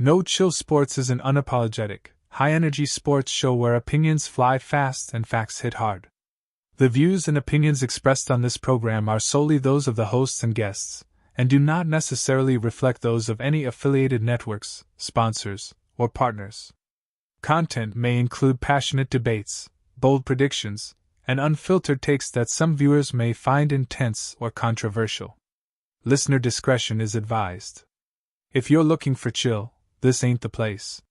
No Chill Sports is an unapologetic, high-energy sports show where opinions fly fast and facts hit hard. The views and opinions expressed on this program are solely those of the hosts and guests, and do not necessarily reflect those of any affiliated networks, sponsors, or partners. Content may include passionate debates, bold predictions, and unfiltered takes that some viewers may find intense or controversial. Listener discretion is advised. If you're looking for chill, this ain't the place.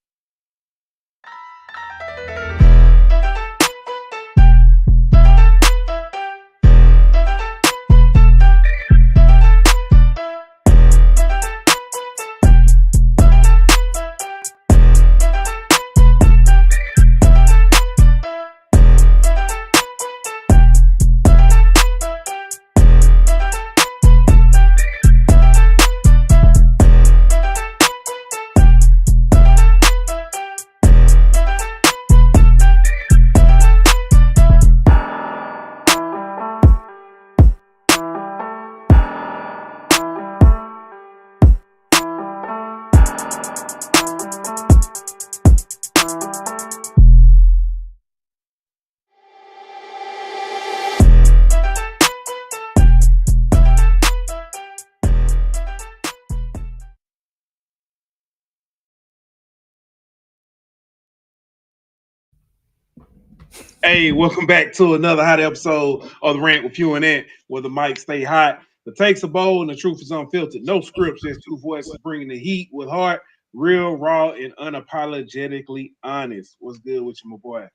Hey, welcome back to another hot episode of the Rant with Pough Ant, where the mics stay hot, the takes are bold, and the truth is unfiltered. No scripts, just two voices bringing the heat with heart, real, raw, and unapologetically honest. What's good with you, my boy?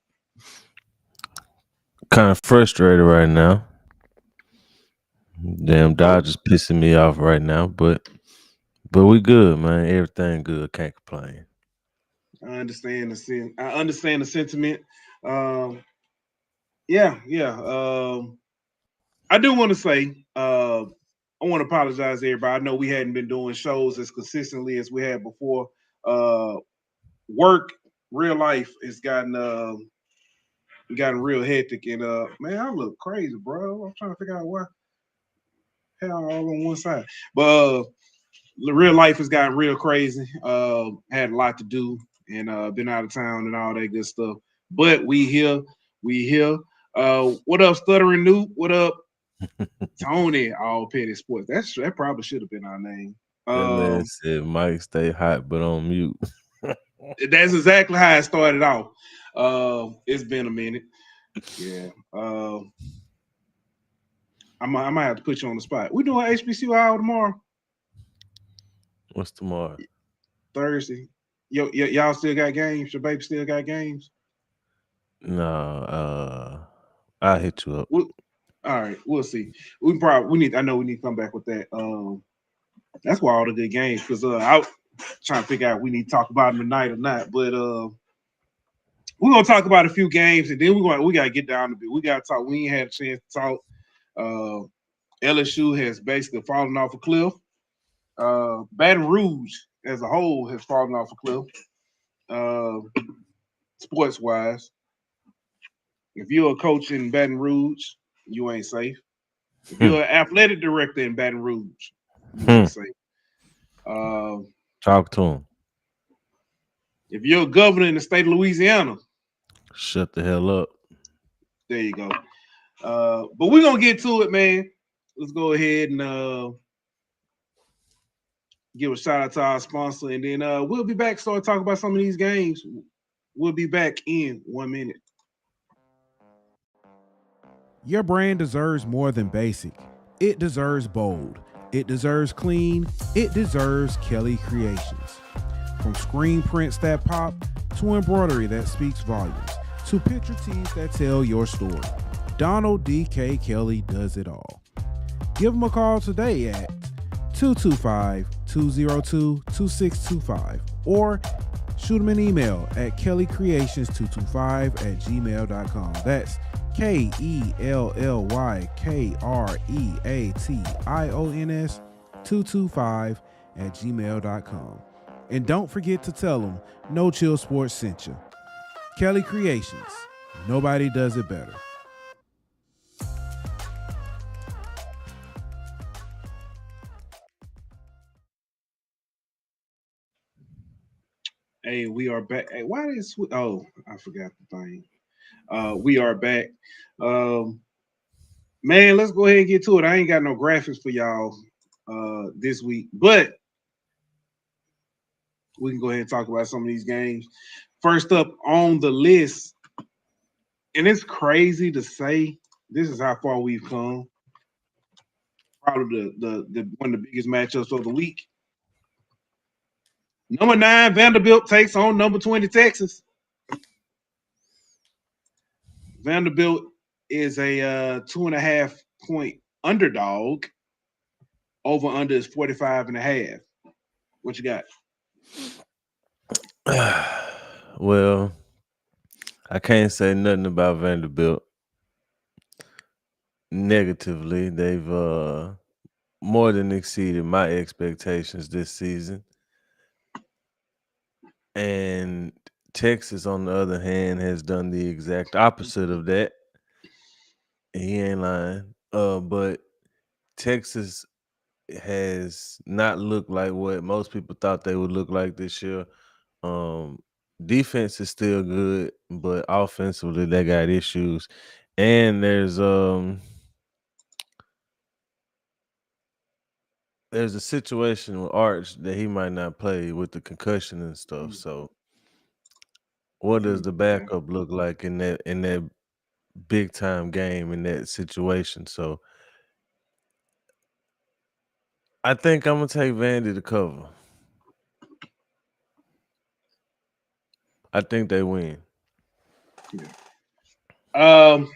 Kind of frustrated right now. Damn Dodgers pissing me off right now, but we good, man. Everything good. Can't complain. I understand the sentiment. I do want to say, I want to apologize to everybody. I know we hadn't been doing shows as consistently as we had before. Work, real life has gotten real hectic, and man, I look crazy, bro. I'm trying to figure out why. Hell, all on one side, but the real life has gotten real crazy. Had a lot to do, and been out of town and all that good stuff. But we here. What up, Stuttering Newt? What up, Tony? All Petty Sports. That probably should have been our name. That man said Mike stay hot but on mute. That's exactly how it started off. It's been a minute. Yeah. I might have to put you on the spot. We doing HBCU hour tomorrow. What's tomorrow? Thursday. Y'all still got games? Your baby still got games? No, I'll hit you up. All right, we'll see. I know we need to come back with that. That's why all the good games, because I was trying to figure out if we need to talk about them tonight or not. But we're gonna talk about a few games, and then we gotta get down to it. We gotta talk. We ain't had a chance to talk. LSU has basically fallen off a cliff. Baton Rouge as a whole has fallen off a cliff. Sports wise, if you're a coach in Baton Rouge, you ain't safe. If you're an athletic director in Baton Rouge, you ain't safe. Talk to him. If you're a governor in the state of Louisiana, shut the hell up. There you go. But we're gonna get to it, man. Let's go ahead and give a shout out to our sponsor, and then we'll be back. Start talking about some of these games. We'll be back in 1 minute. Your brand deserves more than basic. It deserves bold. It deserves clean. It deserves Kelly Creations. From screen prints that pop, to embroidery that speaks volumes, to picture tees that tell your story, Donald D.K. Kelly does it all. Give him a call today at 225-202-2625 or shoot him an email at kellycreations225@gmail.com. That's KELLYKREATIONS 225@gmail.com. And don't forget to tell them No Chill Sports sent you. Kelly Creations. Nobody does it better. Hey, we are back. Hey, why did oh, I forgot the thing. We are back. Um, man, let's go ahead and get to it. I ain't got no graphics for y'all this week, but we can go ahead and talk about some of these games. First up on the list, and it's crazy to say this is how far we've come. Probably the one of the biggest matchups of the week. Number 9 Vanderbilt takes on number 20 Texas. Vanderbilt is a 2.5 point underdog. Over under is 45 and a half. What you got? Well, I can't say nothing about Vanderbilt negatively. They've more than exceeded my expectations this season. And Texas, on the other hand, has done the exact opposite of that. He ain't lying. But Texas has not looked like what most people thought they would look like this year. Defense is still good, but offensively they got issues. And there's a situation with Arch that he might not play with the concussion and stuff. So what does the backup look like in that big time game in that situation? So I think I'm gonna take Vandy to cover. I think they win. I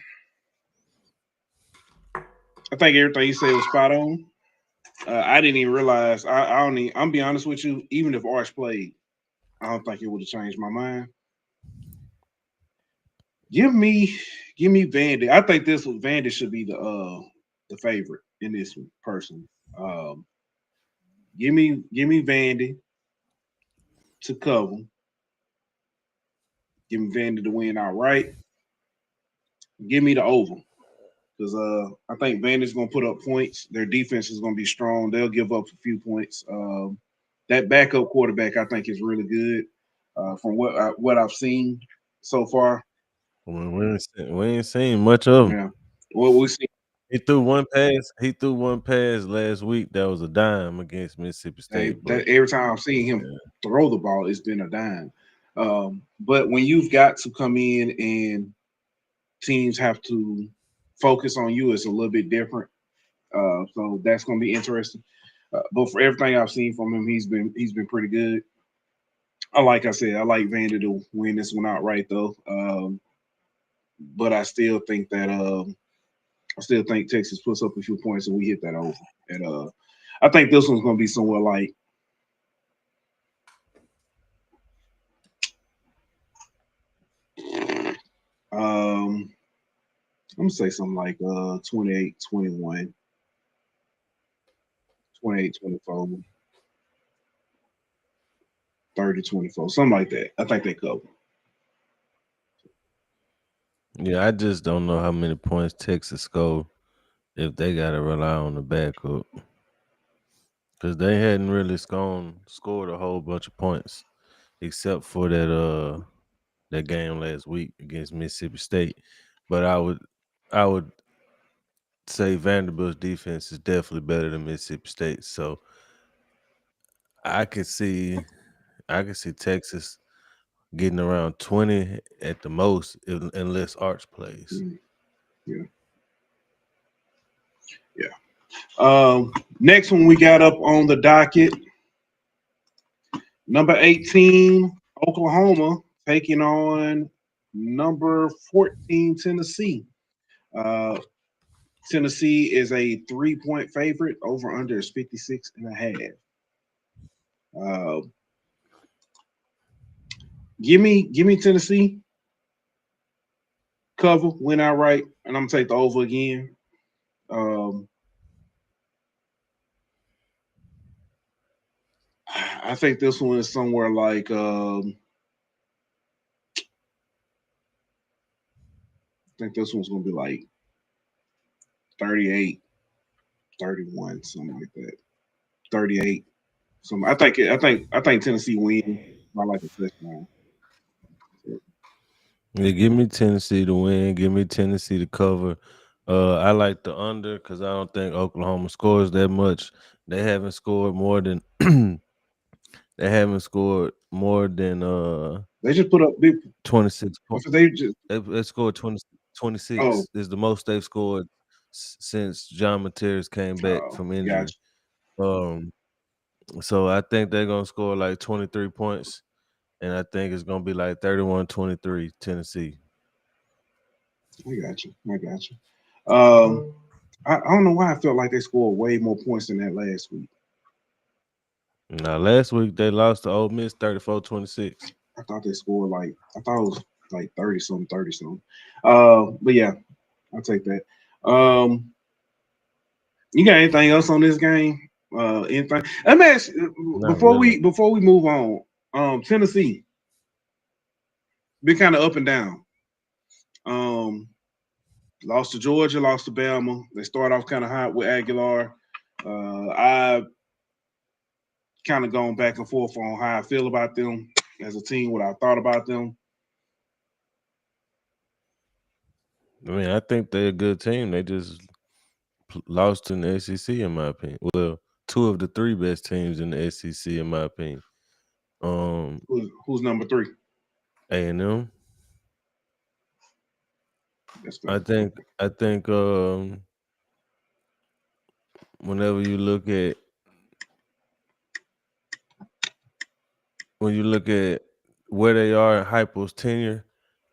think everything you said was spot on. I didn't even realize. I don't. Even, I'm be honest with you. Even if Arch played, I don't think it would have changed my mind. Give me Vandy. I think Vandy should be the favorite in this one, personally. Um, give me Vandy to cover. Give me Vandy to win outright. Give me the over because I think Vandy's going to put up points. Their defense is going to be strong. They'll give up a few points. That backup quarterback I think is really good from what I've seen so far. We ain't seen much of him. Yeah, what we see. He threw one pass. He threw one pass last week. That was a dime against Mississippi State. But Every time I've seen him throw the ball, it's been a dime. But when you've got to come in and teams have to focus on you, it's a little bit different. So that's going to be interesting. But for everything I've seen from him, he's been pretty good. Like I said, I like Vandy to win this one outright though. But I still think Texas puts up a few points and we hit that over. And I think this one's going to be somewhere like I'm gonna say something like 28-21, 28-24, 30-24, something like that. I think they cover. yeah, I just don't know how many points Texas scored if they got to rely on the backup because they hadn't really scored a whole bunch of points except for that game last week against Mississippi State. But I would say Vanderbilt's defense is definitely better than Mississippi State. So I could see Texas getting around 20 at the most unless Arch plays. Yeah. Next one we got up on the docket. Number 18, Oklahoma, taking on number 14, Tennessee. Tennessee is a 3-point favorite. Over under is 56.5. Give me Tennessee. Cover, win outright, and I'm gonna take the over again. I think this one is somewhere like I think this one's gonna be like 38, 31, something like that. 38. I think Tennessee wins. I like a touchdown. Yeah, give me Tennessee to win. Give me Tennessee to cover. I like the under because I don't think Oklahoma scores that much. They haven't scored more than they haven't scored more than They just put up big. 26 points. They just They scored 20, oh 26 is the most they've scored since John Materis came back from injury. gotcha. Um, so I think they're gonna score like 23 points, and I think it's gonna be like 31-23 Tennessee. I got you. I got you. I don't know why I felt like they scored way more points than that last week. Now last week they lost to Ole Miss 34-26. I thought they scored I thought it was like 30 something, 30 something. But yeah, I'll take that. Um, you got anything else on this game? Anything? Let me ask Not really. before we move on. Tennessee been kind of up and down. Um, lost to Georgia, lost to Bama. They start off kind of hot with Aguilar. I kind of gone back and forth on how I feel about them as a team, what I thought about them. I mean, I think they're a good team. They just lost in the SEC, in my opinion. Well, two of the three best teams in the SEC, in my opinion. Who's number 3? A&M. That's I fair. think. I think. Whenever you look at when you look at where they are in Hypo's tenure,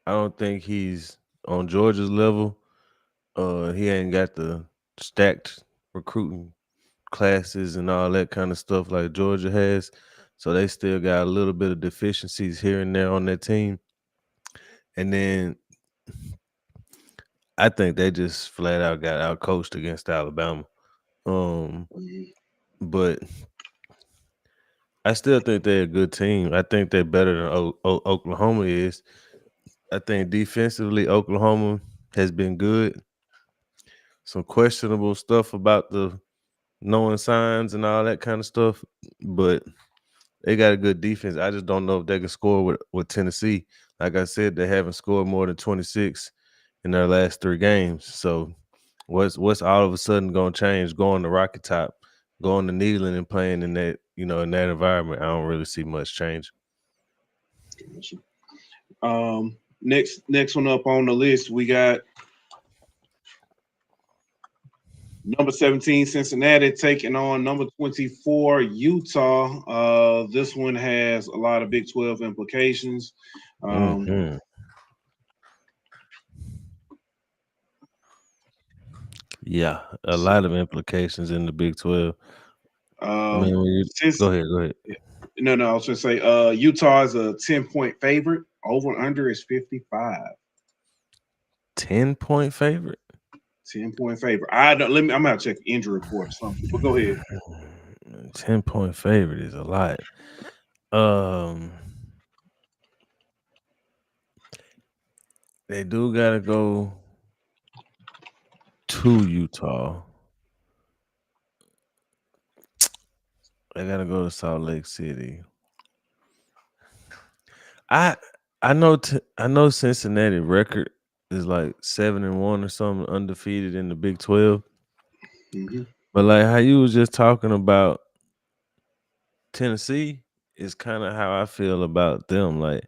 I don't think he's on Georgia's level. He ain't got the stacked recruiting classes and all that kind of stuff like Georgia has. So they still got a little bit of deficiencies here and there on that team. And then I think they just flat out got out coached against Alabama. But I still think they're a good team. I think they're better than Oklahoma is. I think defensively, Oklahoma has been good. Some questionable stuff about the knowing signs and all that kind of stuff, but they got a good defense. I just don't know if they can score with Tennessee. Like I said, they haven't scored more than 26 in their last 3 games. So what's all of a sudden going to change? Going to Rocky Top, going to Neyland and playing in that in that environment. I don't really see much change. Next one up on the list, we got number 17 Cincinnati taking on number 24 Utah. This one has a lot of Big 12 implications. Yeah, a lot of implications in the Big 12. I mean, go ahead. No, I was going to say Utah is a 10-point favorite. Over and under is 55. 10-point favorite? 10-point favorite. I'm gonna check the injury report or something. But go ahead. 10-point favorite is a lot. They do gotta go to Utah. They gotta go to Salt Lake City. I know Cincinnati record is like 7-1 or something, undefeated in the Big 12. Mm-hmm. But like how you was just talking about Tennessee is kind of how I feel about them. Like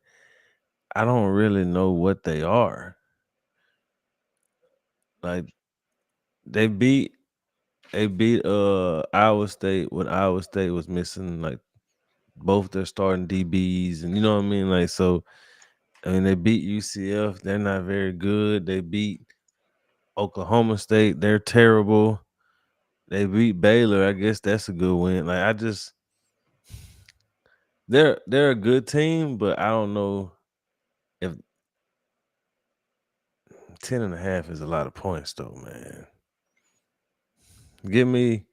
I don't really know what they are. Like they beat Iowa State when Iowa State was missing like both their starting DBs, and you know what I mean. Like so, I mean they beat UCF. They're not very good. They beat Oklahoma State. They're terrible. They beat Baylor. I guess that's a good win. Like they're a good team, but I don't know if 10.5 is a lot of points though, man. Give me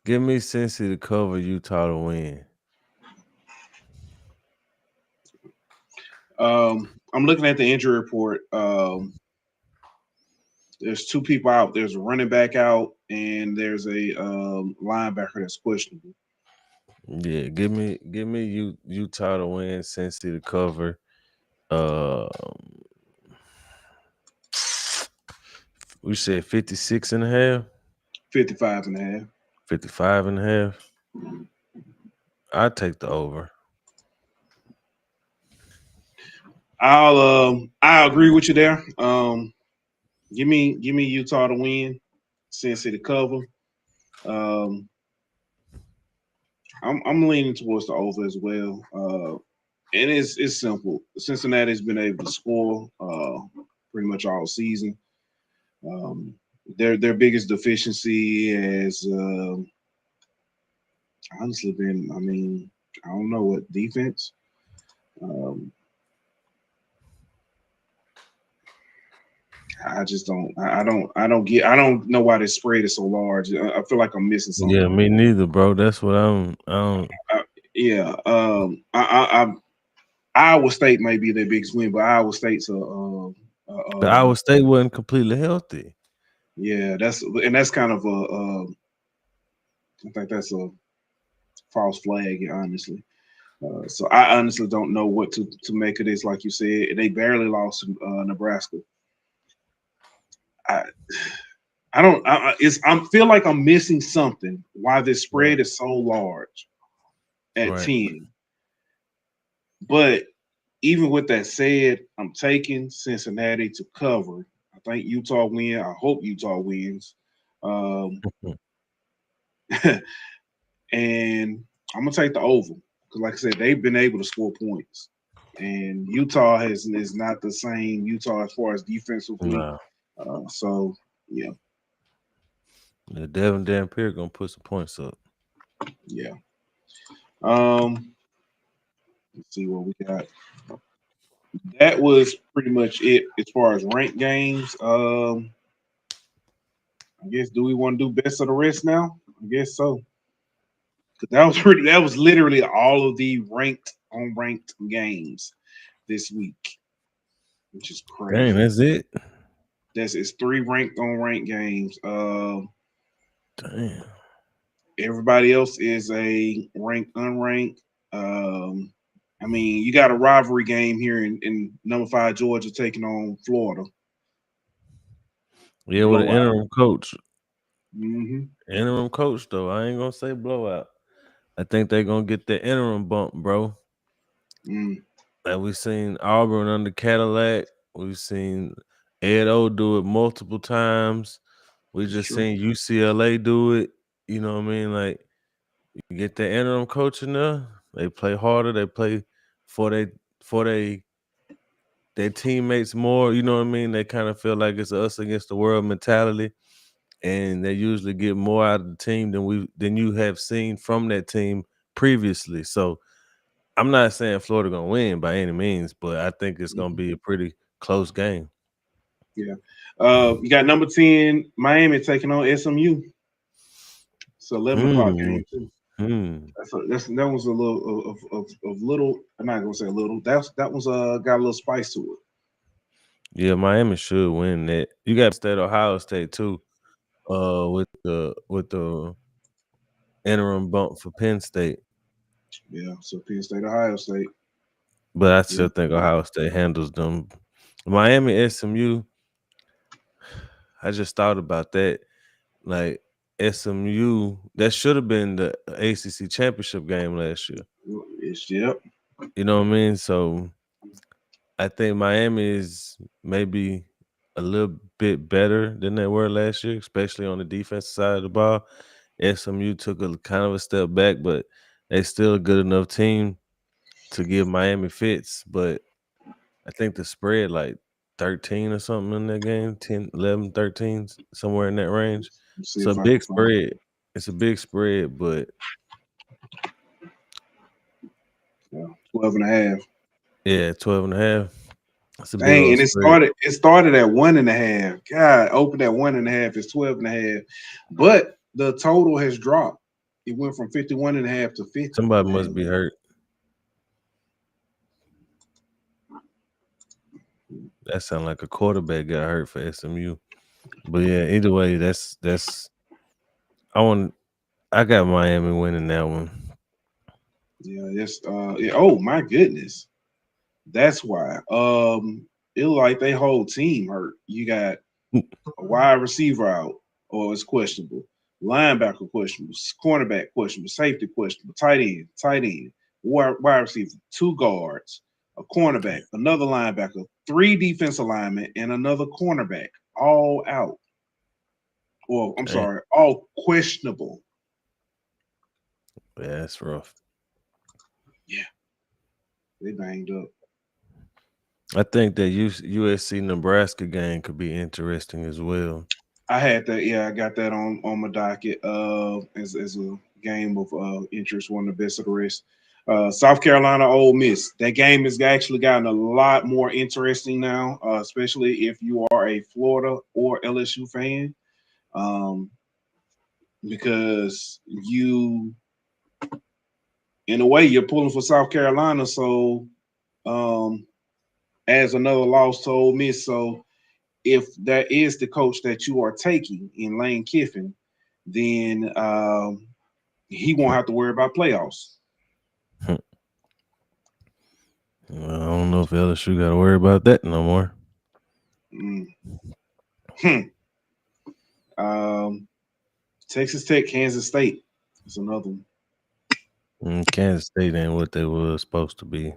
Cincy to cover, Utah to win. I'm looking at the injury report. There's 2 people out. There's a running back out, and there's a linebacker that's questionable. Yeah, give me Utah to win, Cincy to cover. Uh, we said 56 and a half, 55 and a half. 55 and a half. I take the over. I agree with you there. Give me Utah to win, Cincy to cover. Um, I'm leaning towards the over as well. And it's simple. Cincinnati's been able to score pretty much all season. Um, their biggest deficiency has honestly been, I mean, I don't know what defense. Um, I just don't. I don't get. I don't know why this spread is so large. I feel like I'm missing Yeah, something. me neither, bro. That's what I don't. Yeah. Iowa State may be their biggest win, but Iowa State's The Iowa State wasn't completely healthy. yeah. That's kind of I think that's a false flag, honestly. So I honestly don't know what to make of this. Like you said, they barely lost to Nebraska. I I don't. I feel like I'm missing something. Why this spread is so large at Right. 10? But even with that said, I'm taking Cincinnati to cover. I think Utah win. I hope Utah wins. Um, and I'm gonna take the over because, like I said, they've been able to score points, and Utah is not the same Utah as far as defensively. Nah. So yeah, The Devin Dampier gonna put some points up. yeah. Let's see what we got. That was pretty much it as far as ranked games. I guess do we want to do best of the rest now? I guess so. Cause that was literally all of the unranked games this week, which is Dang, crazy. that's it. It's 3 ranked unranked games. Damn. Everybody else is a ranked unranked. I mean, you got a rivalry game here in number 5 Georgia taking on Florida. Yeah, with an interim coach. Mm-hmm. Interim coach though. I ain't gonna say blowout. I think they're gonna get the interim bump, bro. Mm. Like we've seen Auburn under Cadillac. We've seen Ed O do it multiple times. We just seen UCLA do it. You know what I mean? Like you get the interim coach in there, they play harder, they play for their teammates more. You know what I mean? They kind of feel like it's us against the world mentality. And they usually get more out of the team than you have seen from that team previously. So I'm not saying Florida gonna win by any means, but I think it's gonna be a pretty close game. Yeah. You got number 10 Miami taking on SMU. It's 11 o'clock game too. That was a little of little. I'm not gonna say a little. That was got a little spice to it. Yeah, Miami should win that. You got State Ohio State too, with the interim bump for Penn State. Yeah, so Penn State, Ohio State. But I still think Ohio State handles them. Miami, SMU. I just thought about that. Like SMU, that should have been the ACC championship game last year. Yep. You know what I mean? So I think Miami is maybe a little bit better than they were last year, especially on the defensive side of the ball. SMU took a kind of a step back, but they still a good enough team to give Miami fits. But I think the spread like 13 or something in that game, 10, 11, 13, somewhere in that range. It's a big spread. It's a big spread, but 12 and a half. Yeah, 12 and a half. That's a big Dang, old and spread. it started at 1.5. God, opened at 1.5. It's 12 and a half. But the total has dropped. It went from 51.5 to 50. Somebody must be hurt. That sounds like a quarterback got hurt for SMU. But yeah, either way, that's I got Miami winning that one. Yeah, it's yeah, oh my goodness. That's why. It look like they whole team hurt. You got a wide receiver out, or it's questionable. Linebacker questionable, cornerback questionable, safety questionable, tight end, wide receiver, two guards, a cornerback, another linebacker, three defensive linemen, and another cornerback, all out. Or I'm Dang. sorry, all questionable. Yeah, that's rough. Yeah, they banged up. I think that USC Nebraska game could be interesting as well. I had that. Yeah, I got that on my docket. As a game of interest, one of the best of the rest. South Carolina, Ole Miss. That game has actually gotten a lot more interesting now, especially if you are a Florida or LSU fan, um, because in a way, you're pulling for South Carolina. So, um, as another loss to Ole Miss. So, if that is the coach that you are taking in Lane Kiffin, then he won't have to worry about playoffs. Well, I don't know if LSU got to worry about that no more. Mm. Hmm. Um, Texas Tech, Kansas State is another one. Kansas State ain't what they was supposed to be.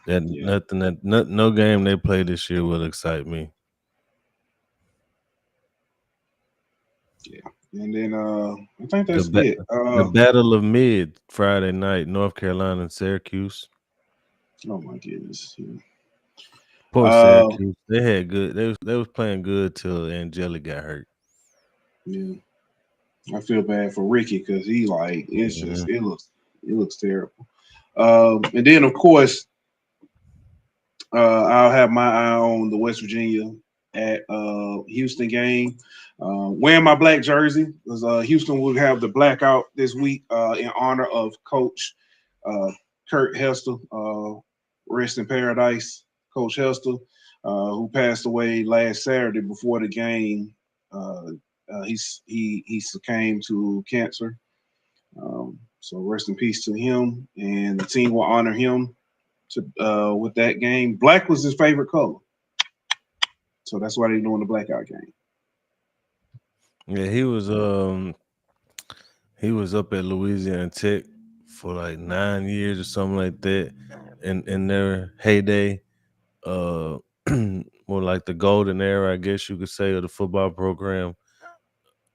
That Yeah, nothing that no game they play this year will excite me. yeah. And then I think The that's ba- it. the Battle of Mid Friday night, North Carolina and Syracuse. Oh my goodness. Yeah. Poor Uh, Syracuse. They had good. They was playing good till Angelic got hurt. yeah. I feel bad for Ricky because he like it's Mhm. just it looks terrible. And then of course I'll have my eye on the West Virginia at Houston game. Wearing my black jersey because Houston will have the blackout this week in honor of Coach uh, Kurt Hester, rest in paradise, Coach Hester, who passed away last Saturday before the game. He succumbed to cancer. So rest in peace to him, and the team will honor him with that game. Black was his favorite color, so that's why they're doing the blackout game. Yeah, he was up at Louisiana Tech for like 9 years or something like that. In their heyday, uh, more like the golden era, I guess you could say, of the football program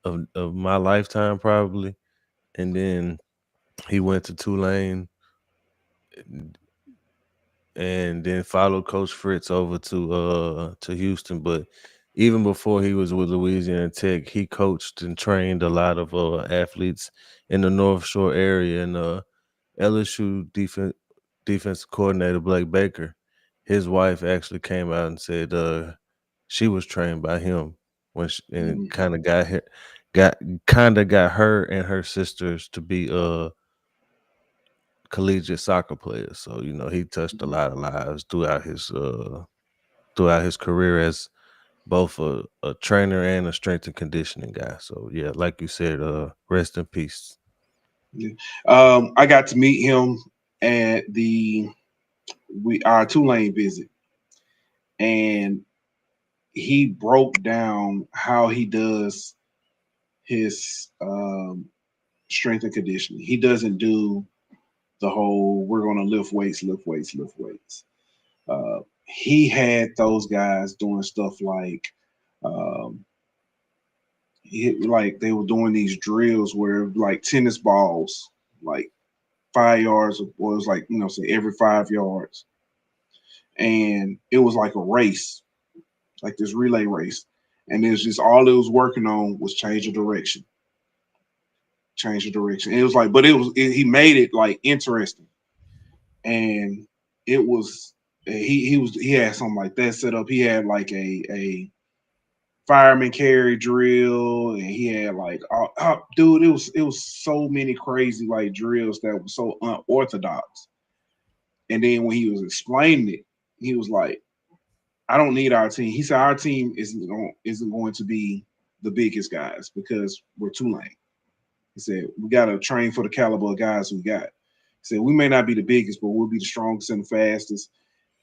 of my lifetime, probably. And then he went to Tulane and then followed Coach Fritz over to Houston. But even before he was with Louisiana Tech, he coached and trained a lot of athletes in the North Shore area. And LSU defensive coordinator Blake Baker, his wife actually came out and said she was trained by him and Mm, kind of got her and her sisters to be collegiate soccer players. So he touched a lot of lives throughout his career as both a trainer and a strength and conditioning guy. So yeah, like you said, rest in peace. yeah. I got to meet him at our Tulane visit, and he broke down how he does his strength and conditioning. He doesn't do the whole "we're going to lift weights, lift weights, lift weights." He had those guys doing stuff like um, like they were doing these drills where like tennis balls, like 5 yards, or it was like say every 5 yards, and it was like a race, like this relay race, and it's just all it was working on was change the direction. And it was like, but he made it like interesting, and it was he had something like that set up. He had like a fireman carry drill, and he had like dude, it was so many crazy like drills that were so unorthodox. And then when he was explaining it, he was like, I don't need our team. He said our team isn't going to be the biggest guys because we're Tulane. He said we got to train for the caliber of guys we got. He Said we may not be the biggest, but we'll be the strongest and the fastest.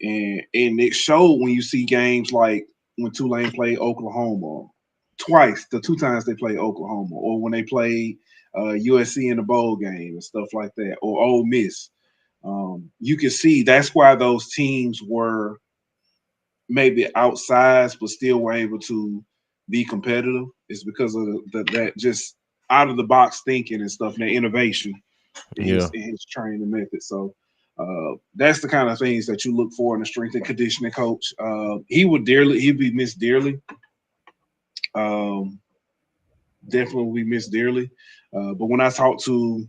And it showed when you see games like when Tulane played Oklahoma twice, the 2 times they played Oklahoma, or when they played USC in the bowl game and stuff like that, or Ole Miss. You can see that's why those teams were maybe outsized, but still were able to be competitive. It's because of that just out of the box thinking and stuff, and that innovation Yeah. in his training method. So that's the kind of things that you look for in a strength and conditioning coach. He'd be missed dearly. Definitely be missed dearly. But when I talked to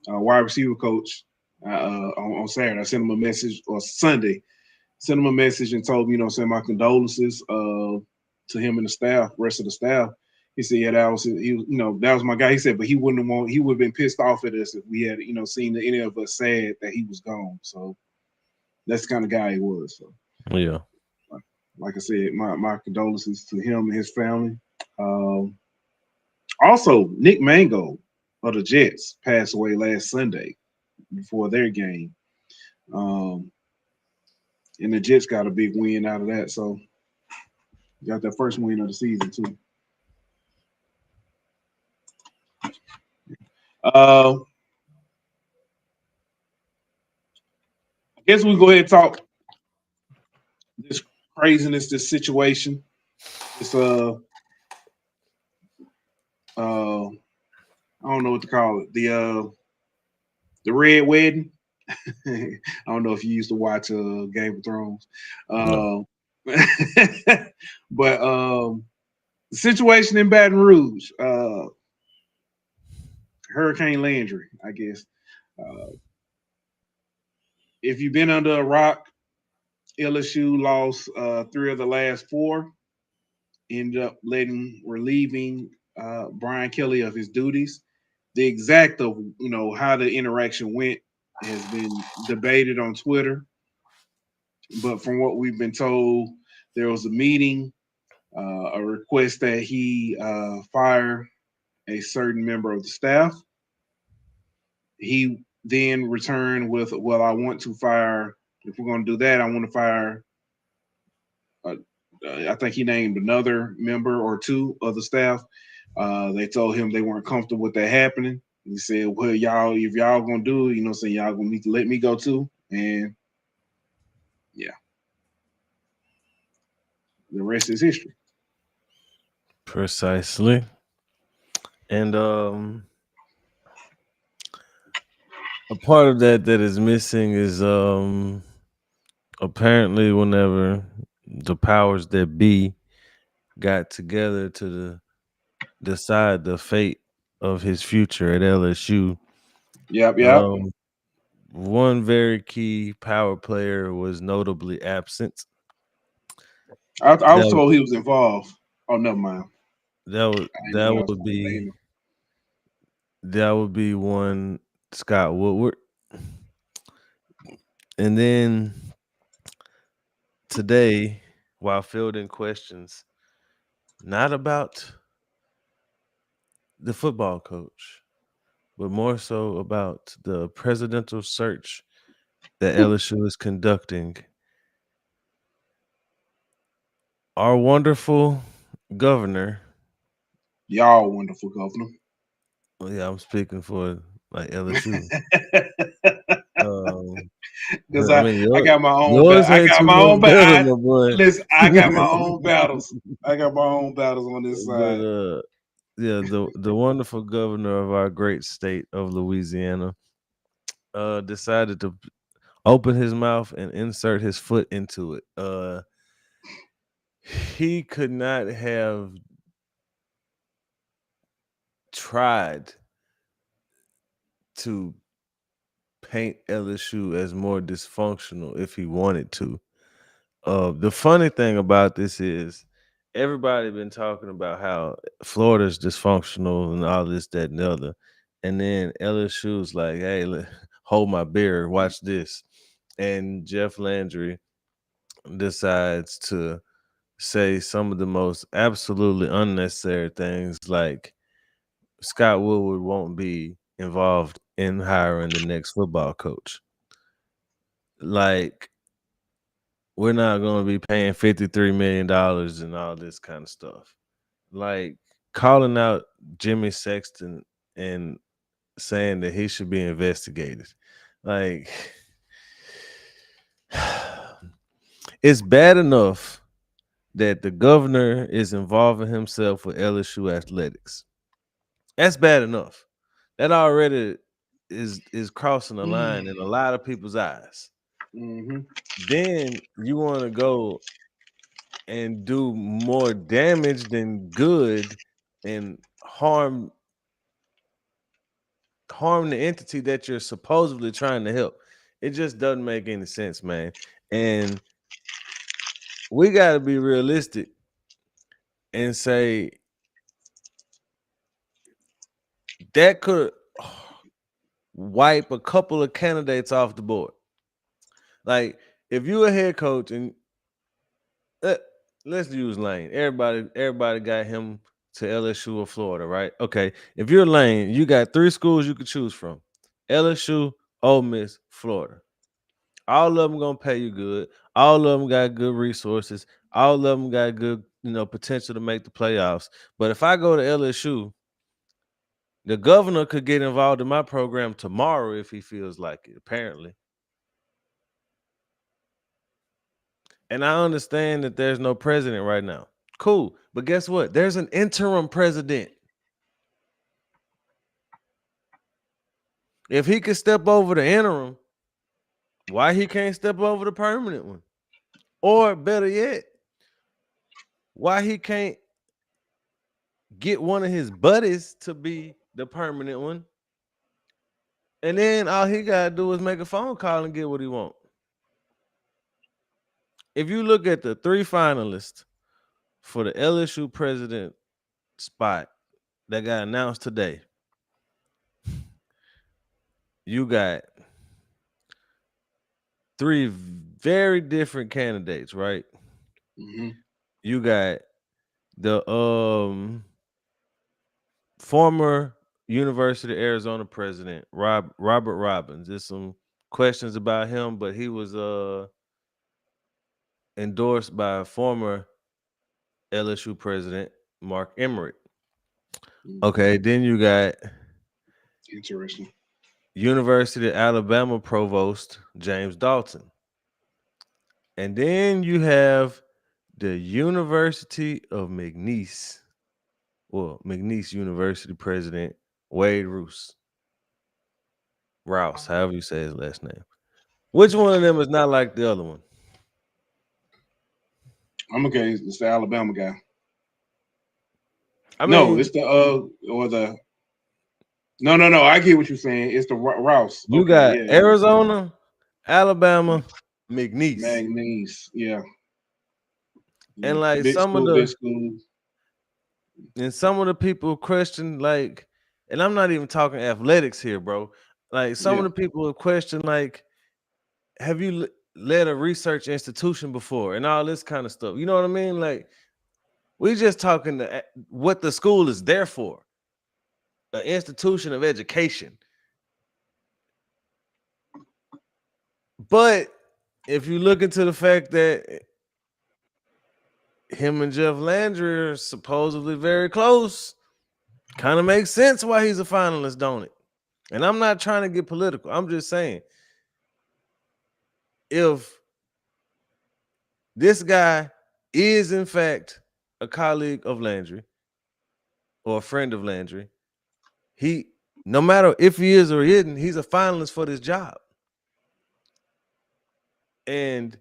wide receiver coach on Saturday, I sent him a message, or Sunday, sent him a message and told him, send my condolences to him and the staff, rest of the staff. He said, yeah, that was that was my guy. He said, but he would have been pissed off at us if we had, seen any of us sad that he was gone. So that's the kind of guy he was. So Yeah. like I said, my condolences to him and his family. Also, Nick Mango of the Jets passed away last Sunday before their game. And the Jets got a big win out of that. So got their first win of the season too. I guess we go ahead and talk this craziness, this situation. It's I don't know what to call it. The Red Wedding. I don't know if you used to watch Game of Thrones. No. But the situation in Baton Rouge, Hurricane Landry, I guess. If you've been under a rock, LSU lost 3 of the last 4. Ended up relieving Brian Kelly of his duties. The exact of how the interaction went has been debated on Twitter, but from what we've been told, there was a meeting, a request that he fire a certain member of the staff. He then returned with, well, I want to fire, if we're going to do that, I want to fire, I think he named another member or 2 of the staff. They told him they weren't comfortable with that happening. He said, well, y'all, if y'all going to do it, y'all going to need to let me go too. And yeah, the rest is history. Precisely. And a part of that is missing is apparently whenever the powers that be got together to decide the fate of his future at LSU. Yep. One very key power player was notably absent. I was told he was involved. Oh, never mind. That would be one Scott Woodward. And then today, while fielding questions, not about the football coach, but more so about the presidential search that LSU is conducting, our wonderful governor. Y'all wonderful governor. Well, yeah, I'm speaking for like LSU. Because I got my own. I got my own battles. Listen, I got my own battles. I got my own battles on this side. But yeah, the wonderful governor of our great state of Louisiana decided to open his mouth and insert his foot into it. He could not have tried to paint LSU as more dysfunctional if he wanted to. The funny thing about this is everybody been talking about how Florida's dysfunctional and all this, that, and the other. And then LSU's like, hey, hold my beer, watch this. And Jeff Landry decides to say some of the most absolutely unnecessary things, like Scott Woodward won't be involved in hiring the next football coach. Like, we're not going to be paying $53 million and all this kind of stuff. Like, calling out Jimmy Sexton and saying that he should be investigated. Like, it's bad enough that the governor is involving himself with LSU athletics. That's bad enough. That already is crossing the line in a lot of people's eyes. Mm-hmm. Then you want to go and do more damage than good and harm the entity that you're supposedly trying to help. It just doesn't make any sense, man. And we got to be realistic and say that could wipe a couple of candidates off the board. Like, if you're a head coach and let's use Lane. Everybody got him to LSU or Florida, right? Okay. If you're Lane, you got 3 schools you could choose from: LSU, Ole Miss, Florida. All of them gonna pay you good. All of them got good resources. All of them got good, potential to make the playoffs. But if I go to LSU, the governor could get involved in my program tomorrow if he feels like it, apparently. And I understand that there's no president right now. Cool. But guess what? There's an interim president. If he could step over the interim, why he can't step over the permanent one? Or better yet, why he can't get one of his buddies to be the permanent one? And then all he got to do is make a phone call and get what he wants. If you look at the 3 finalists for the LSU president spot that got announced today, you got 3 very different candidates, right? Mm-hmm. You got the former University of Arizona president, Robert Robbins. There's some questions about him, but he was endorsed by former LSU president Mark Emmert. Okay, then you got Interesting. University of Alabama provost James Dalton. And then you have the University of McNeese University president Wade Rouse, however you say his last name. Which one of them is not like the other one? I'm okay. It's the Alabama guy. I mean, it's the No. I get what you're saying. It's the Rouse. You got Arizona, Alabama, McNeese. McNeese, yeah. And like big some school. And some of the people question, like, and I'm not even talking athletics here, bro. Like, some of the people have questioned, like, have you led a research institution before and all this kind of stuff? You know what I mean? Like, we just talking what the school is there for, an institution of education. But if you look into the fact that him and Jeff Landry are supposedly very close, kind of makes sense why he's a finalist, don't it? And I'm not trying to get political. I'm just saying, if this guy is in fact a colleague of Landry or a friend of Landry, no matter if he is or he isn't, he's a finalist for this job. And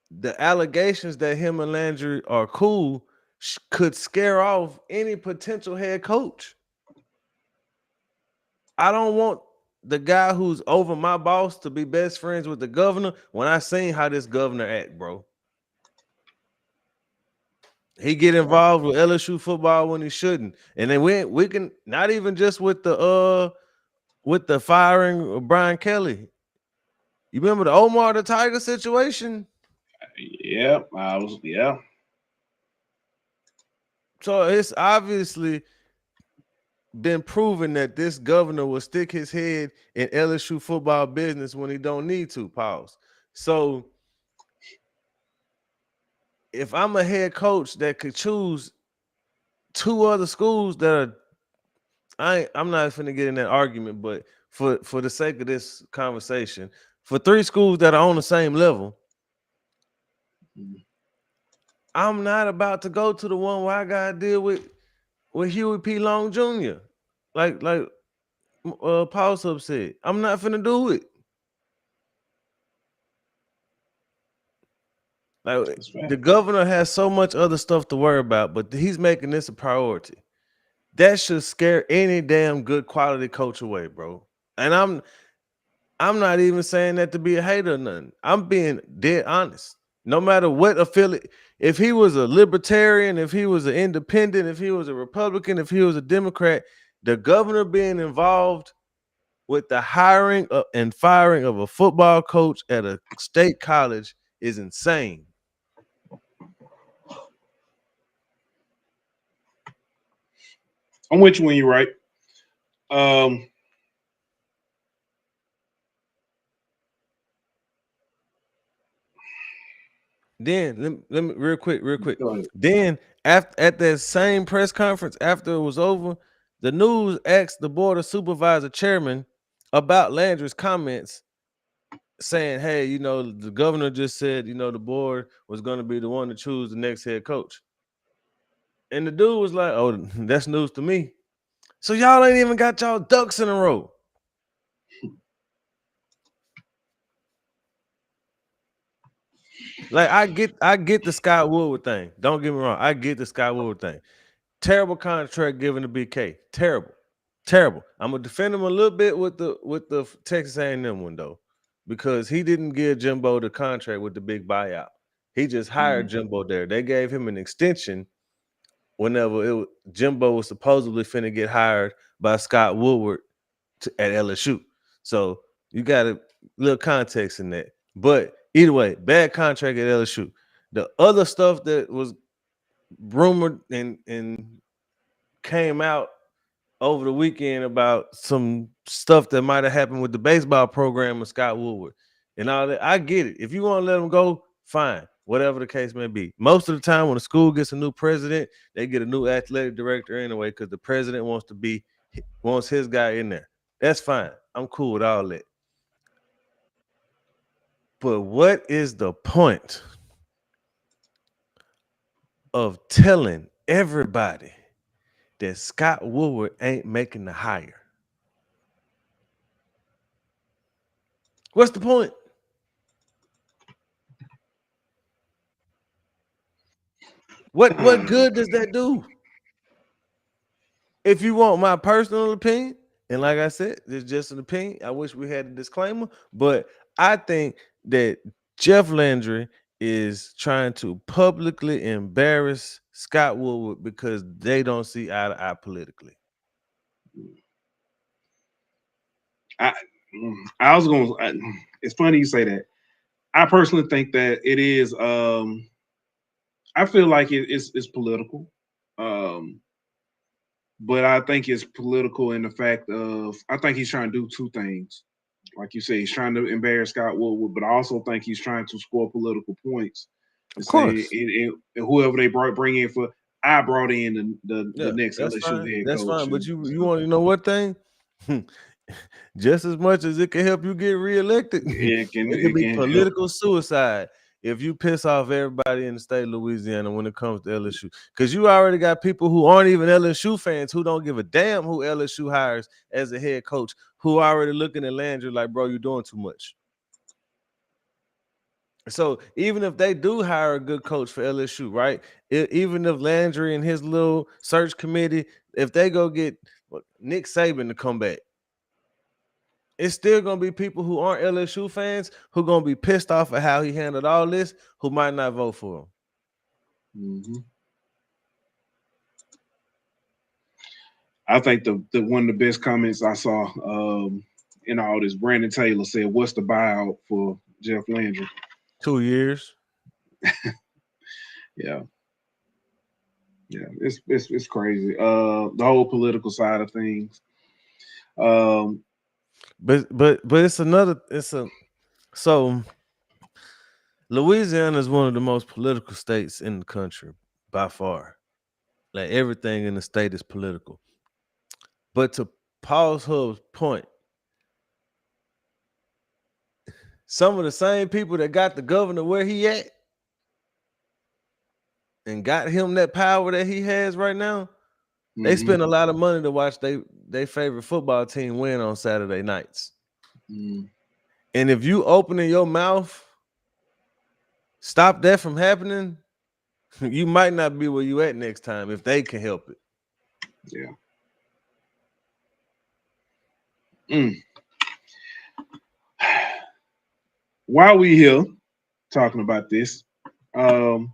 the allegations that him and Landry are cool could scare off any potential head coach. I don't want the guy who's over my boss to be best friends with the governor when I seen how this governor act, bro. He get involved with LSU football when he shouldn't. And then we can not even just with the firing of Brian Kelly. You remember the Omar the Tiger situation? Yeah. So it's obviously been proven that this governor will stick his head in LSU football business when he don't need to. Pause. So if I'm a head coach that could choose 2 other schools that are, I'm not finna get in that argument, but for the sake of this conversation, for 3 schools that are on the same level, I'm not about to go to the one where I gotta deal with Huey P. Long Jr. Like Paul Sub said, I'm not finna do it. Like the governor has so much other stuff to worry about, but he's making this a priority. That should scare any damn good quality coach away, bro. And I'm not even saying that to be a hater or nothing. I'm being dead honest. No matter what affiliate, if he was a libertarian, if he was an independent, if he was a Republican, if he was a Democrat, the governor being involved with the hiring and firing of a football coach at a state college is insane. I'm with you when you're right. Then let me real quick. Then at that same press conference, after it was over, the news asked the board of supervisor chairman about Landry's comments, saying, "Hey, the governor just said, the board was going to be the one to choose the next head coach." And the dude was like, "Oh, that's news to me." So y'all ain't even got y'all ducks in a row. Like I get the Scott Woodward thing. Don't get me wrong. I get the Scott Woodward thing. Terrible contract given to BK. Terrible. I'm gonna defend him a little bit with the Texas A&M one though, because he didn't give Jimbo the contract with the big buyout. He just hired Jimbo there. They gave him an extension whenever Jimbo was supposedly finna get hired by Scott Woodward at LSU. So you got a little context in that. But either way, bad contract at LSU. The other stuff that was rumored and came out over the weekend about some stuff that might have happened with the baseball program with Scott Woodward and all that. I get it. If you want to let them go, fine. Whatever the case may be. Most of the time when a school gets a new president, they get a new athletic director anyway, because the president wants his guy in there. That's fine. I'm cool with all that. But what is the point of telling everybody that Scott Woodward ain't making the hire? What's the point? What good does that do? If you want my personal opinion, and like I said, it's just an opinion. I wish we had a disclaimer, but I think that Jeff Landry is trying to publicly embarrass Scott Woodward because they don't see eye to eye politically. I was going to, it's funny you say that. I personally think that it is, I feel like it's political. But I think it's political in the fact of, I think he's trying to do 2 things. Like you say, he's trying to embarrass Scott Woodward, but I also think he's trying to score political points. And say whoever they bring in for, I brought in the next LSU head coach. That's fine, but you want to know what thing? Just as much as it can help you get reelected, it can be political suicide if you piss off everybody in the state of Louisiana when it comes to LSU. Because you already got people who aren't even LSU fans, who don't give a damn who LSU hires as a head coach, who are already looking at Landry like, bro, you're doing too much. So even if they do hire a good coach for LSU, right? Even if Landry and his little search committee, if they go get Nick Saban to come back, it's still going to be people who aren't LSU fans who are going to be pissed off at how he handled all this, who might not vote for him. Mm-hmm. I think the one of the best comments I saw in all this, Brandon Taylor said, "What's the buyout for Jeff Landry?" 2 years. Yeah. Yeah, it's crazy. The whole political side of things. Um, But it's another. It's a so Louisiana is one of the most political states in the country by far. Like everything in the state is political. But to Paul's Hub's point, some of the same people that got the governor where he at and got him that power that he has right now, they mhm, spend a lot of money to watch they favorite football team win on Saturday nights. mhm. And if you opening your mouth, stop that from happening, you might not be where you at next time if they can help it. Yeah. Mm. While we here talking about this, um,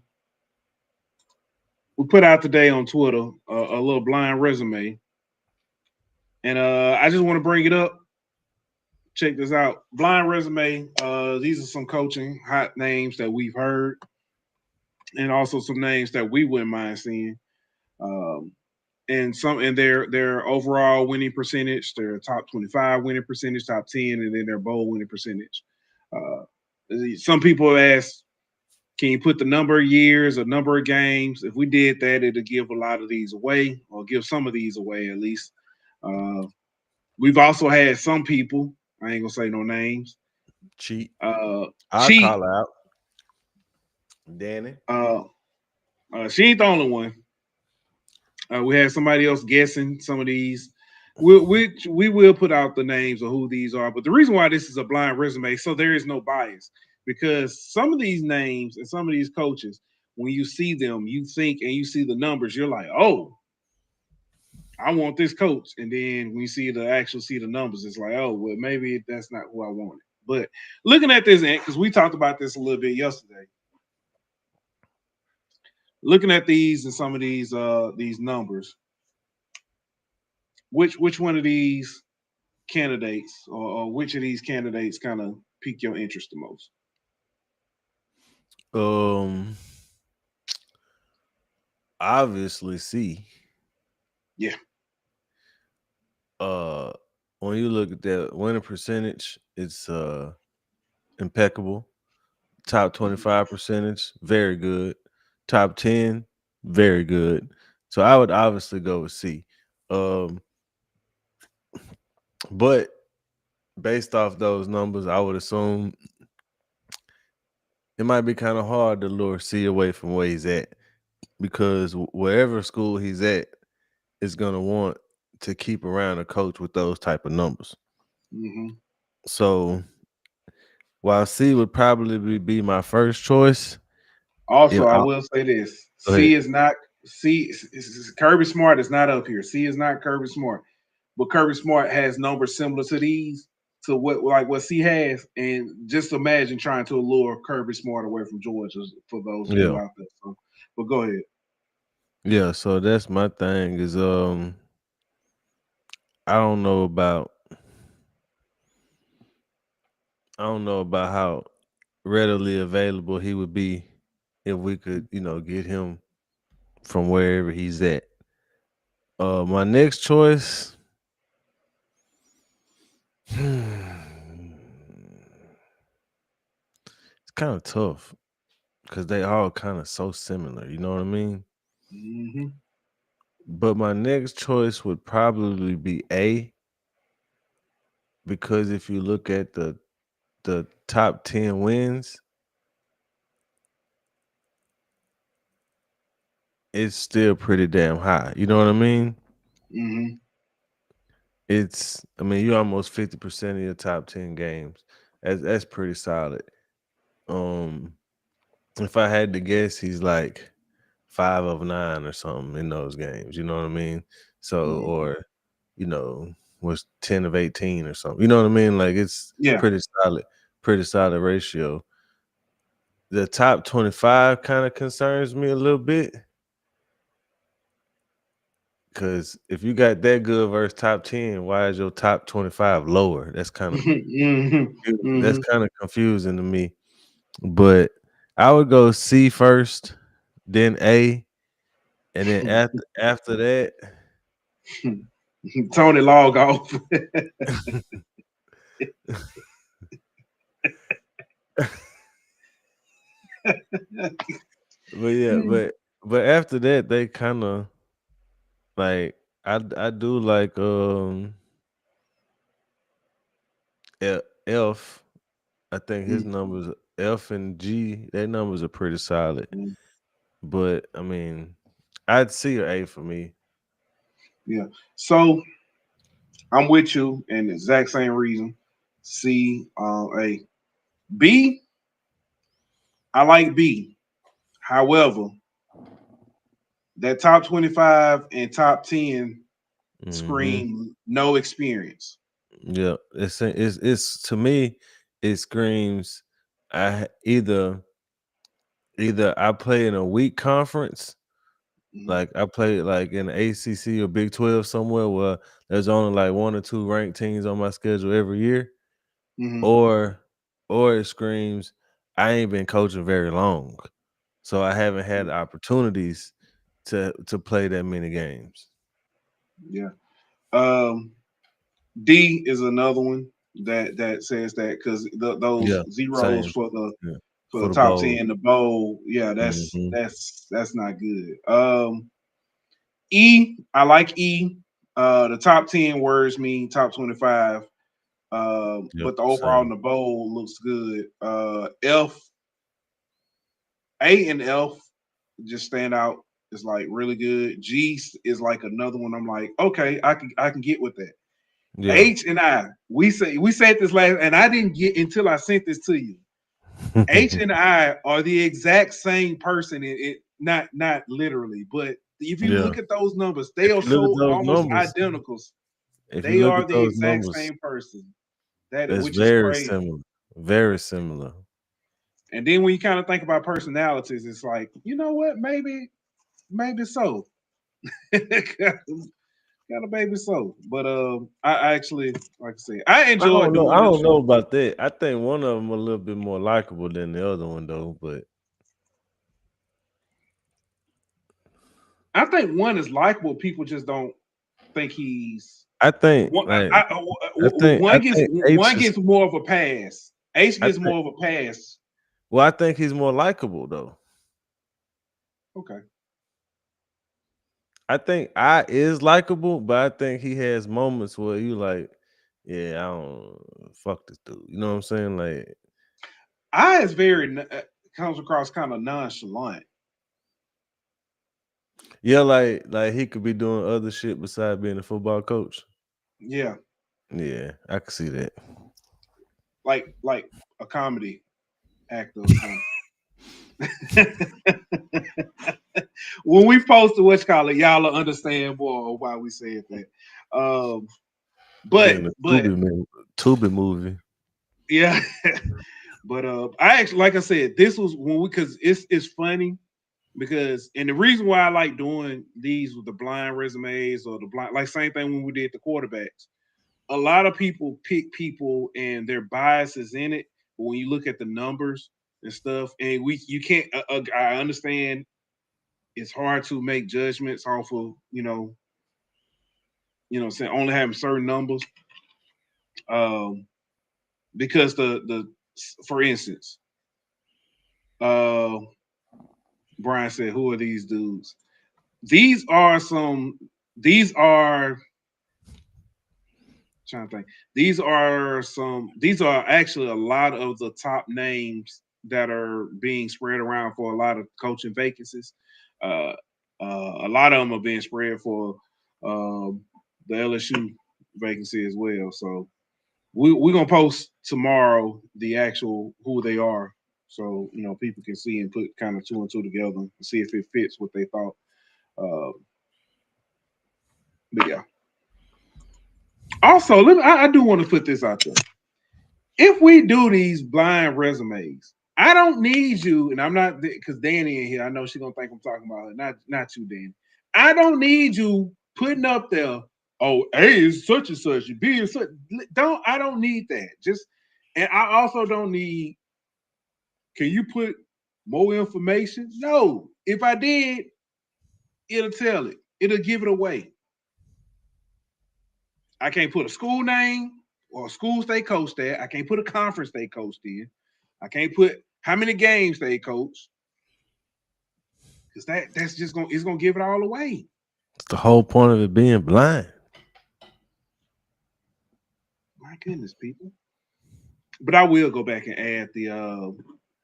we put out today on Twitter a little blind resume, and I just want to bring it up. Check this out. Blind resume. These are some coaching hot names that we've heard, and also some names that we wouldn't mind seeing. Um, and some and their overall winning percentage, their top 25 winning percentage, top 10, and then their bowl winning percentage. Uh, some people have asked, can you put the number of years or number of games? If we did that, it'd give a lot of these away, or give some of these away at least. Uh, we've also had some people, I ain't gonna say no names, Cheat. uh, I'll cheat. call out Danny. Uh, she ain't the only one. We had somebody else guessing some of these. We will put out the names of who these are, but the reason why this is a blind resume, so there is no bias, because some of these names and some of these coaches, when you see them, you think and you see the numbers, you're like, oh, I want this coach, and then when you see the actual see the numbers, it's like, oh, well, maybe that's not who I wanted. But looking at this, because we talked about this a little bit yesterday, looking at these and some of these numbers, which one of these candidates or which of these candidates kind of pique your interest the most? Um, obviously, C. Yeah. Uh, when you look at that winning percentage, it's impeccable. Top 25 percentage, very good. Top 10, very good. So I would obviously go with C. Um, but based off those numbers, I would assume it might be kind of hard to lure C away from where he's at, because wherever school he's at is gonna want to keep around a coach with those type of numbers. Mm-hmm. So while C would probably be my first choice, if Also, I I will say this: go ahead. C is not C. Kirby Smart is not up here. C is not Kirby Smart, but Kirby Smart has numbers similar to these, to what C has, and just imagine trying to lure Kirby Smart away from Georgia for those of you Yeah. out there. So, but go ahead. Yeah, so that's my thing is I don't know about I don't know about how readily available he would be if we could, get him from wherever he's at. My next choice, it's kind of tough because they all kind of so similar. You know what I mean? Mm-hmm. But my next choice would probably be A, because if you look at the top 10 wins, it's still pretty damn high. You know what I mean? Mm-hmm. I mean, you're almost 50% of your top 10 games. That's pretty solid. Um, if I had to guess, he's like 5 of 9 or something in those games. You know what I mean? So, Mm-hmm. or you know, was 10 of 18 or something. You know what I mean? Like it's Yeah. pretty solid ratio. The top 25 kind of concerns me a little bit, because if you got that good versus top 10, why is your top 25 lower? Mm-hmm. That's Mm-hmm. kind of confusing to me. But I would go C first, then A, And then after that, Tony log off. but yeah, but after that, they kind of like I do like Elf. I think his numbers F and G, their numbers are pretty solid. But I mean, I'd see an A for me. Yeah. So I'm with you in the exact same reason. C, A. B, I like B. However, that top 25 and top 10 scream no experience. Yeah, it's to me, it screams. I either I play in a weak conference, like I play like in the ACC or Big 12 somewhere where there's only like 1 or 2 ranked teams on my schedule every year, or it screams I ain't been coaching very long, so I haven't had the opportunities to play that many games. Yeah. D is another one that says that because those zeros Same. for the For the top bowl. 10, the bowl, yeah, that's Mhm. that's not good. E, I like E. The top 10 words mean top 25. Yep, But the overall in same. the bowl looks good. F, A and F just stand out. It's like really good. G is like another one. I'm like, okay, I can get with that. Yeah. H and I, we said this last, and I didn't get until I sent this to you. H and I are the exact same person. It not literally, but if you Yeah. look at those numbers, they If are you look at so those almost numbers, identical. if you They look are at the those exact numbers, same person. That it's which is very crazy. similar. Very similar. And then when you kind of think about personalities, it's like, you know what? Maybe so. Got a baby so. But I actually, like I said, I I enjoy don't know. I doing this don't know show. about that. I think one of them a little bit more likable than the other one, though. But I think one is likable. People just don't think he's I think, one. like, I One gets think H is. more of a pass. H I gets think. more of a pass. Well, I think he's more likable, though. Okay. I think I is likable, but I think he has moments where you like, yeah, I don't fuck this dude. You know what I'm saying? Like, I is very comes across kind of nonchalant. yeah, like he could be doing other shit besides being a football coach. Yeah, Yeah, I can see that. like a comedy actor or something. When we post to what's called it, y'all will understand more why we said that. Being a But Tubi movie. yeah, but I actually, like I said, this was when we because it's funny because and the reason why I like doing these with the blind resumes or the blind like same thing when we did the quarterbacks. A lot of people pick people and their biases in it, but when you look at the numbers and stuff, and you can't. I understand it's hard to make judgments off of saying only having certain numbers. Um, because the for instance, uh, Brian said, "Who are these dudes?" These are some. These are trying to think. These are some. These are actually a lot of the top names that are being spread around for a lot of coaching vacancies. Uh, a lot of them are being spread for the LSU vacancy as well. So we're gonna post tomorrow the actual who they are, so people can see and put kind of two and two together and see if it fits what they thought. Uh, but yeah. Also, I do want to put this out there. If we do these blind resumes, I don't need you, and I'm not because Danny in here. I know she's gonna think I'm talking about her. Not you, Danny. I don't need you putting up there. Oh, A is such and such, B is such. I don't need that. Just, and I also don't need. Can you put more information? No. If I did, it'll tell it. It'll give it away. I can't put a school name or schools they coached at. I can't put a conference they coached in. I can't put how many games they coached. Because that's just gonna give it all away. It's the whole point of it being blind. My goodness, people. But I will go back and add the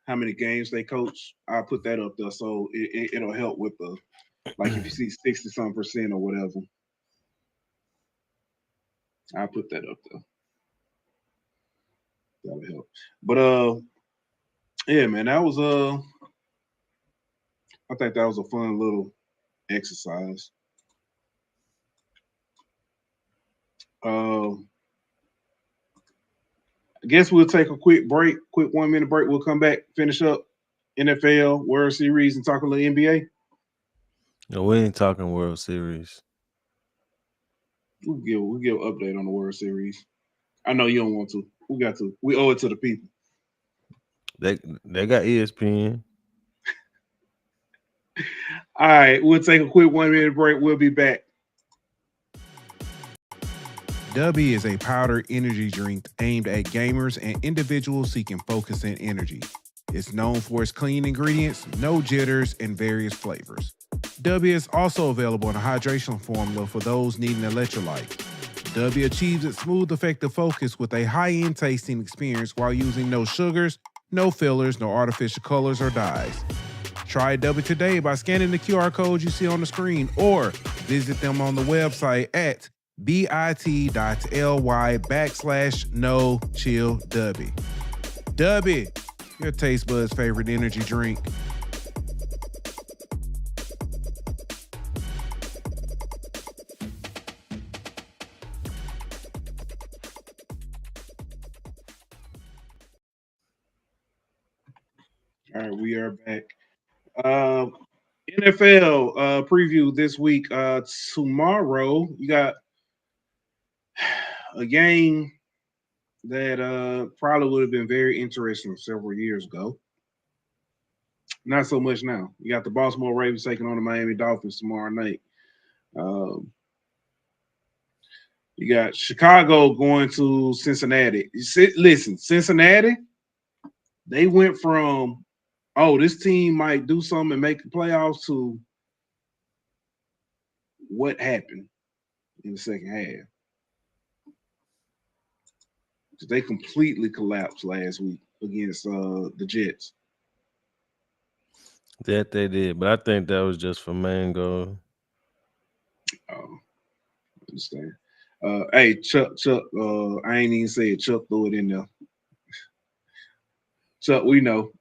how many games they coach. I'll put that up there so it'll help with the like if you see 60% or whatever. I'll put that up there. That'll help. But yeah, man, that was I think that was a fun little exercise. I guess we'll take a quick 1 minute break. We'll come back, finish up NFL, World Series, and talk a little NBA. No, we ain't talking World Series. We'll give an update on the World Series. I know you don't want to. We got to. We owe it to the people. They got ESPN. All right, we'll take a quick 1 minute break. We'll be back. Dubby is a powdered energy drink aimed at gamers and individuals seeking focus and energy. It's known for its clean ingredients, no jitters, and various flavors. Dubby is also available in a hydration formula for those needing electrolyte. Dubby achieves its smooth, effective focus with a high-end tasting experience while using no sugars, no fillers, no artificial colors or dyes. Try Dubby today by scanning the QR code you see on the screen or visit them on the website at bit.ly/no-chill-dubby. Dubby, your taste buds' favorite energy drink. All right, we are back. NFL preview this week. Tomorrow, you got a game that probably would have been very interesting several years ago. Not so much now. You got the Baltimore Ravens taking on the Miami Dolphins tomorrow night. You got Chicago going to Cincinnati. Listen, Cincinnati, they went from, oh, this team might do something and make the playoffs to what happened in the second half. They completely collapsed last week against the Jets. That they did, but I think that was just for Mango. Oh, understand. Hey, Chuck, I ain't even say it. Chuck threw it in there. Chuck, we know.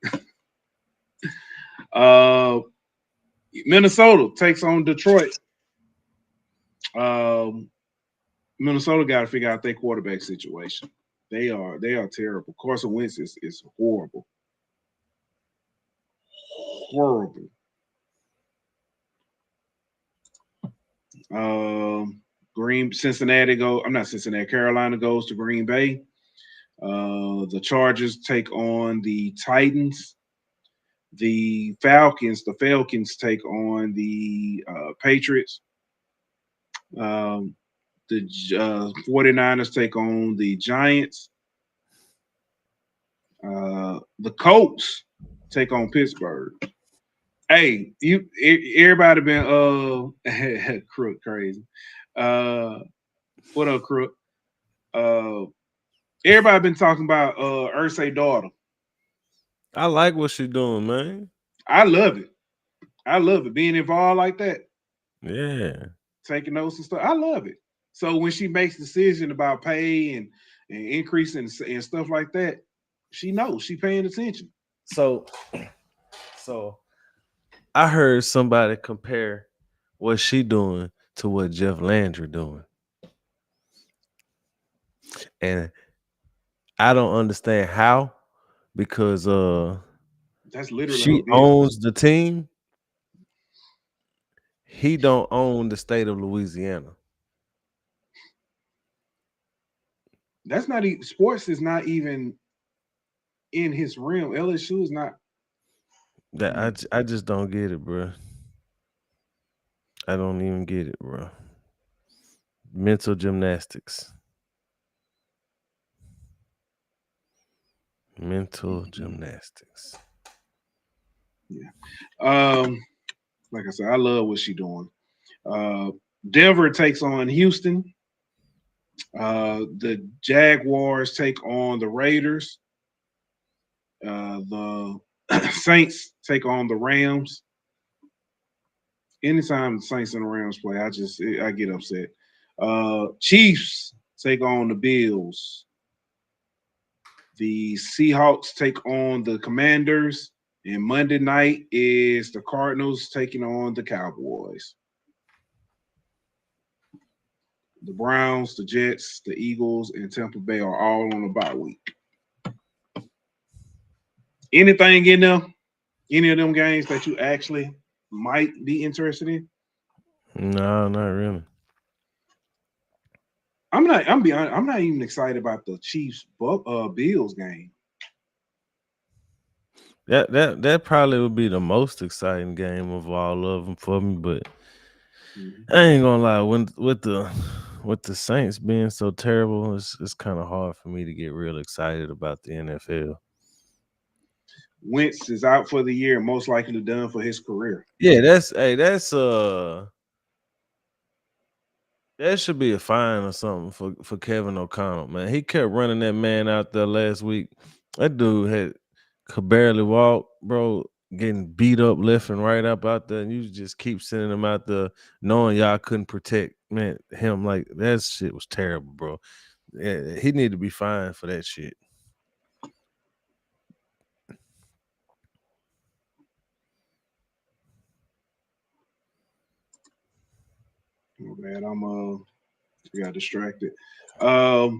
Minnesota takes on Detroit. Minnesota got to figure out their quarterback situation. They are terrible. Carson Wentz is horrible. Horrible. Carolina goes to Green Bay. The Chargers take on the Titans. The Falcons take on the Patriots. The 49ers take on the Giants. The Colts take on Pittsburgh. Hey, everybody been Crook crazy. What up, Crook? Everybody been talking about Irsay daughter. I like what she's doing, man. I love it. Being involved like that. Yeah. Taking notes and stuff. I love it. So when she makes decision about pay and increasing and stuff like that, she knows she paying attention. So I heard somebody compare what she doing to what Jeff Landry doing. And I don't understand how, because that's literally she owns the team. He don't own the state of Louisiana. That's not even sports is not even in his realm. LSU is not. That I just don't get it, bro. I don't even get it, bro. Mental gymnastics. Mental gymnastics. Yeah. Like I said, I love what she's doing. Denver takes on Houston. The Jaguars take on the Raiders. The Saints take on the Rams. Anytime the Saints and the Rams play, I get upset. Chiefs take on the Bills. The Seahawks take on the Commanders. And Monday night is the Cardinals taking on the Cowboys. The Browns, the Jets, the Eagles, and Tampa Bay are all on a bye week. Anything in there? Any of them games that you actually might be interested in? No, not really. I'm not even excited about the Chiefs Bills game. That probably would be the most exciting game of all of them for me, but I ain't gonna lie. With the Saints being so terrible, it's kind of hard for me to get real excited about the NFL. Wentz is out for the year and most likely done for his career. Yeah, that should be a fine or something for Kevin O'Connell, man. He kept running that man out there last week. That dude could barely walk, bro, getting beat up left and right up out there, and you just keep sending him out there knowing y'all couldn't protect him. Like, that shit was terrible, bro. Yeah, he needed to be fined for that shit. Oh man, got distracted. Yeah,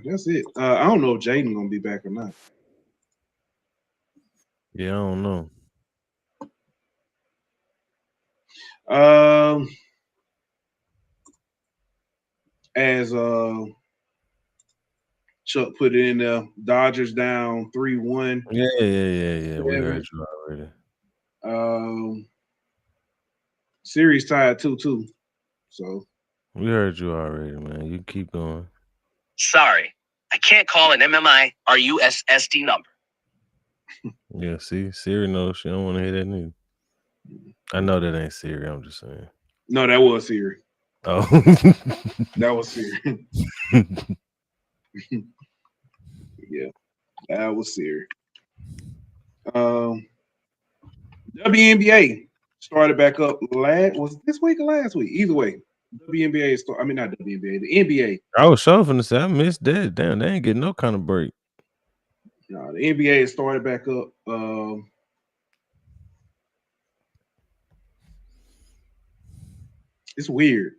that's it. I don't know if Jaden gonna be back or not. Yeah, I don't know. As Chuck put it in there, Dodgers down 3-1. Yeah. We heard you already. Series tied 2-2. So we heard you already, man. You keep going. Sorry, I can't call an MMIRUSSD number. Yeah, see, Siri knows she don't want to hear that news. I know that ain't Siri. I'm just saying. No, that was Siri. Oh, that was Siri. Yeah, that was Siri. WNBA started back up was this week or last week? Either way, WNBA not WNBA, the NBA. I was so finna say I missed that. Damn, they ain't getting no kind of break. No, the NBA started back up. It's weird.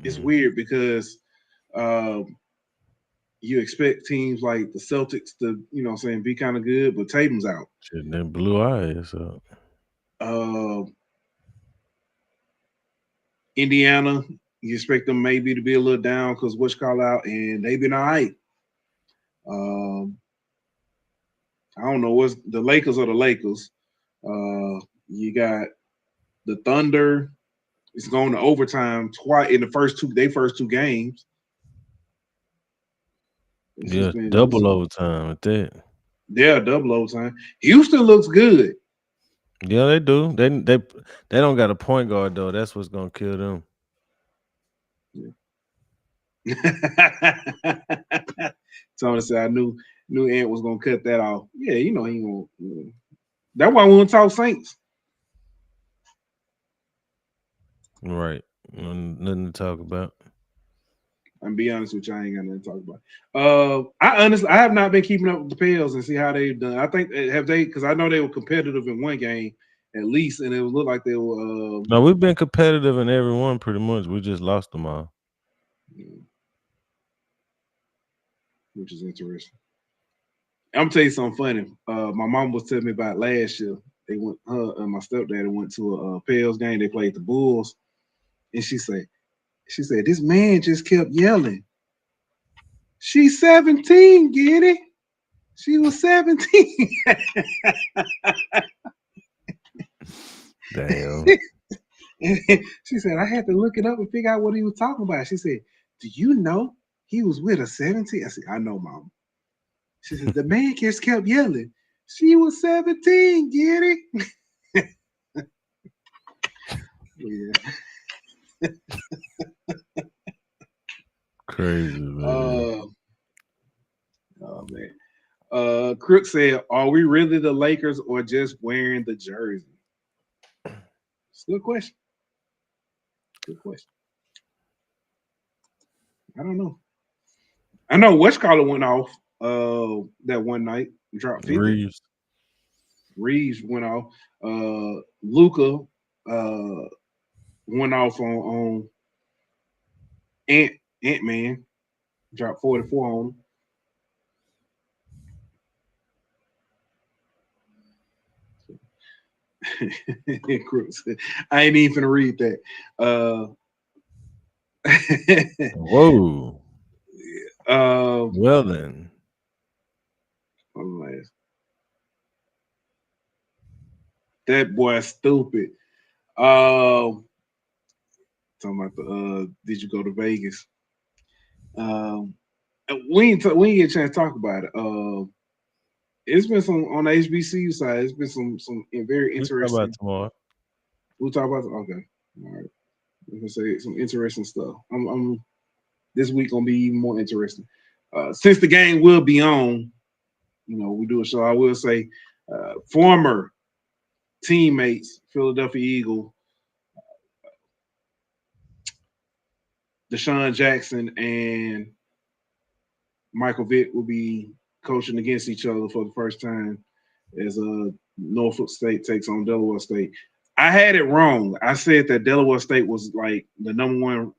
It's weird because you expect teams like the Celtics to, be kind of good, but Tatum's out. Shit, that blue eyes up. Indiana, you expect them maybe to be a little down because what's called out, and they've been all right. I don't know what's the Lakers or the Lakers. You got the Thunder. It's going to overtime twice in the first two games. Yeah, double overtime at that. Yeah, double overtime. Houston looks good. Yeah, they do. They don't got a point guard though. That's what's gonna kill them. Yeah. Tony said I knew Ant was gonna cut that off. Yeah, he won't. That's why we won't talk Saints. Right. Nothing to talk about. I'm be honest with you, I ain't got nothing to talk about. I have not been keeping up with the Pels and see how they've done. I think because I know they were competitive in one game at least, and it looked like they were. No, we've been competitive in every one pretty much. We just lost them all. Which is interesting. I'm gonna tell you something funny. My mom was telling me about last year. They went, her and my stepdad went to a Pels game. They played the Bulls, and she said, this man just kept yelling. She's 17, get it? She was 17. Damn. She said, I had to look it up and figure out what he was talking about. She said, do you know he was with a 17? I said, I know, Mom. She said, the man just kept yelling. She was 17, get it? Yeah. Crazy, man. Oh man. Crook said, are we really the Lakers or just wearing the jersey? It's a good question. Good question. I don't know. I know Westcaller went off that one night, dropped 50. Reeves went off. Luca went off on Ant-Man, dropped 44 on him. I ain't even finna read that. Whoa. Well then. That boy stupid. Talking about the did you go to Vegas? We ain't get a chance to talk about it. It's been some on the HBCU side. It's been some very interesting. We'll talk about tomorrow. We'll talk about okay. All right. I'm gonna say some interesting stuff. I'm this week gonna be even more interesting. Since the game will be on, we do a show. I will say, former teammates, Philadelphia Eagle, Deshaun Jackson and Michael Vick will be coaching against each other for the first time as Norfolk State takes on Delaware State. I had it wrong. I said that Delaware State was like the number one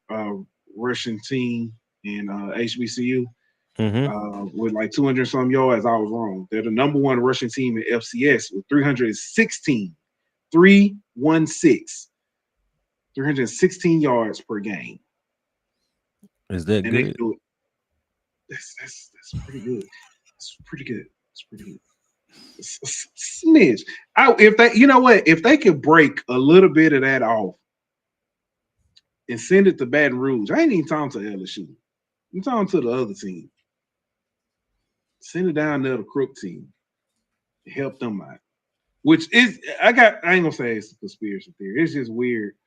rushing team in HBCU with like 200 some yards. I was wrong. They're the number one rushing team in FCS with 316 yards per game. Is that and good? They do it. That's pretty good. It's pretty good. It's pretty good. Smidge. If they, if they could break a little bit of that off and send it to Baton Rouge, I ain't even talking to LSU. I'm talking to the other team. Send it down there to Crook team. Help them out. Which is, I ain't gonna say it's a conspiracy theory. It's just weird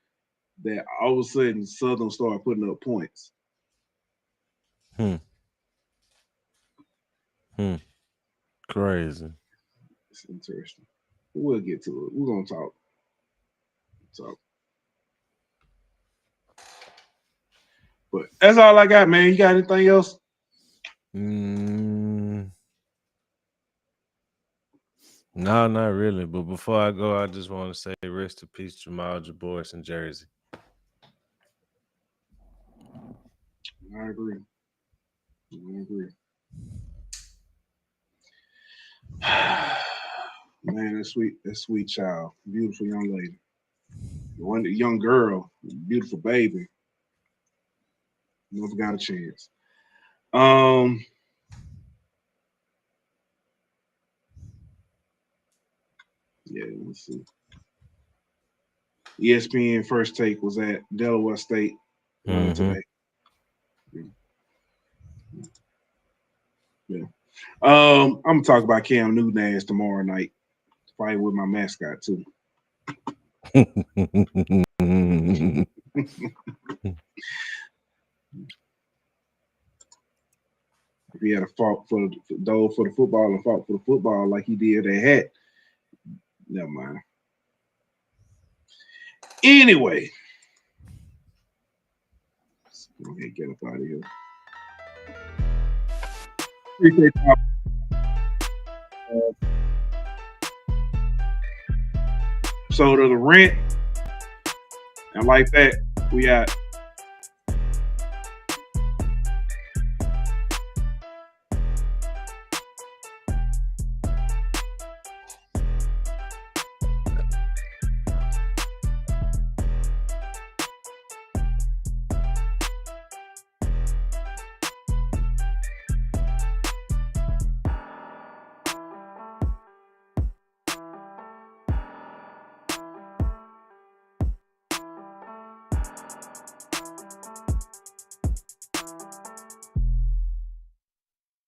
that all of a sudden Southern started putting up points. Crazy. It's interesting. We'll get to it. We're gonna talk. But that's all I got, man. You got anything else? No, not really. But before I go, I just want to say rest in peace, Jamal Jaboris in Jersey. I agree. Man, that sweet child, beautiful young lady, one young girl, beautiful baby. Never got a chance. Yeah, let's see. ESPN First Take was at Delaware State today. Yeah. I'm gonna talk about Cam Newton tomorrow night. Fight with my mascot too. If he had a fault for the football and fought for the football like he did at Hat, never mind. Anyway, let's go ahead and get up out of here. Appreciate y'all. Episode of the Rant. And like that, we out.